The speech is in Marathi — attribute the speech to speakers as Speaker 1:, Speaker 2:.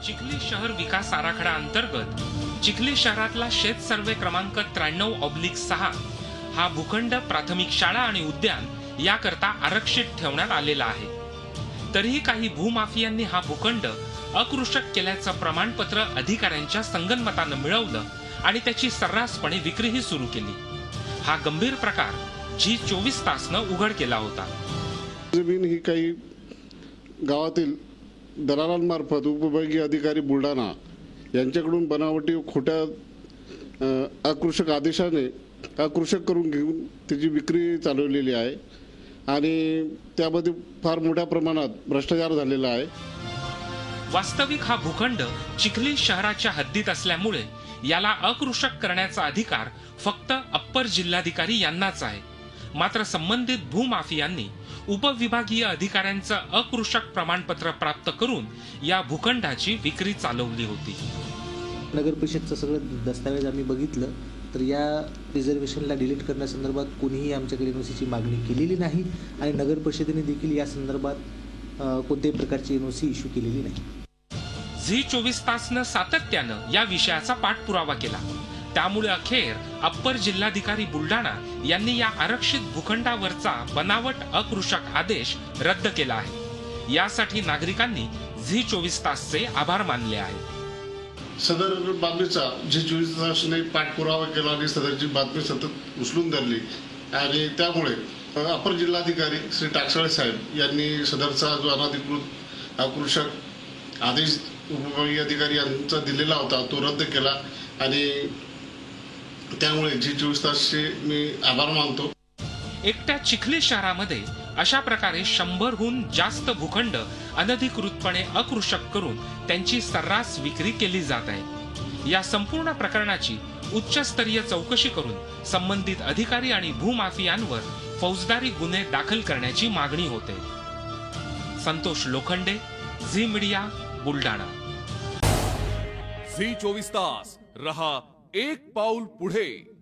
Speaker 1: चिखली शहर विकास आराखडा अंतर्गत चिखली शहरातला शेत सर्वे क्रमांक 93/6 हा भूखंड प्राथमिक शाळा आणि उद्यान याकरता आरक्षित ठेवण्यात आलेला आहे. तरीही काही भूमाफियांनी हा भूखंड अकृषक केल्याचं प्रमाणपत्र अधिकाऱ्यांच्या संगनमतानं मिळवलं आणि त्याची सर्रासपणे विक्रीही सुरू केली. हा गंभीर प्रकार G24 तासनं उघड केला होता.
Speaker 2: जमीन ही काही गावातील दलालांमार्फत उपविभागीय अधिकारी बुलढाणा यांच्याकडून बनावटी खोट्या अकृषक आदेशाने अकृषक करून घेऊन त्याची विक्री चालवलेली आहे आणि त्यामध्ये फार मोठ्या प्रमाणात भ्रष्टाचार झालेला आहे.
Speaker 1: वास्तविक हा भूखंड चिखली शहराच्या हद्दीत असल्यामुळे याला अकृषक करण्याचा अधिकार फक्त अप्पर जिल्हाधिकारी यांनाच आहे. मात्र संबंधित भूमाफियांनी उपविभागीय अधिकाऱ्यांचं अकृषक प्रमाणपत्र प्राप्त करून या भूखंडाची विक्री चालवली होती.
Speaker 3: नगर परिषदचं सगळं दस्तावेज आम्ही बघितलं तर या रिझर्वेशनला डिलीट करण्यासंदर्भात कोणीही आमच्याकडे एनओसीची मागणी केलेली नाही आणि नगर परिषदेने देखील या संदर्भात कोणत्याही प्रकारची एनओसी इश्यू केलेली नाही.
Speaker 1: G24 तासनं सातत्यानं या विषयाचा पाठपुरावा केला. त्यामुळे अखेर अप्पर जिल्हाधिकारी बुलढाणा यांनी या आरक्षित भूखंडावरचा बनावट अकृषक आदेश रद्द केला आहे. यासाठी नागरिकांनी G24 तासचे आभार मानले आहेत.
Speaker 2: सदर बातमीचा G24 तासने पाठपुरावा केला आणि सदरची बातमी सतत उचलून धरली आणि त्यामुळे अप्पर जिल्हाधिकारी श्री टाकसाळे साहेब यांनी सदरचा जो अनधिकृत अकृषक आदेश उपविभागीय अधिकारी यांचा दिलेला होता तो रद्द केला आणि त्यामुळे G24 तासचे मी आभार मानतो.
Speaker 1: एकट्या चिखली शहरामध्ये अशा प्रकारे 100हून जास्त भूखंड अनधिकृतपणे अकृषक करून त्यांची सर्रास विक्री केली जात आहे. या संपूर्ण प्रकरणाची उच्चस्तरीय चौकशी करून संबंधित अधिकारी आणि भूमाफियांवर फौजदारी गुन्हे दाखल करण्याची मागणी होते. Santosh Lokhande, Zee Media, Buldhana.
Speaker 4: G24 तास रहा एक पाऊल पुढे.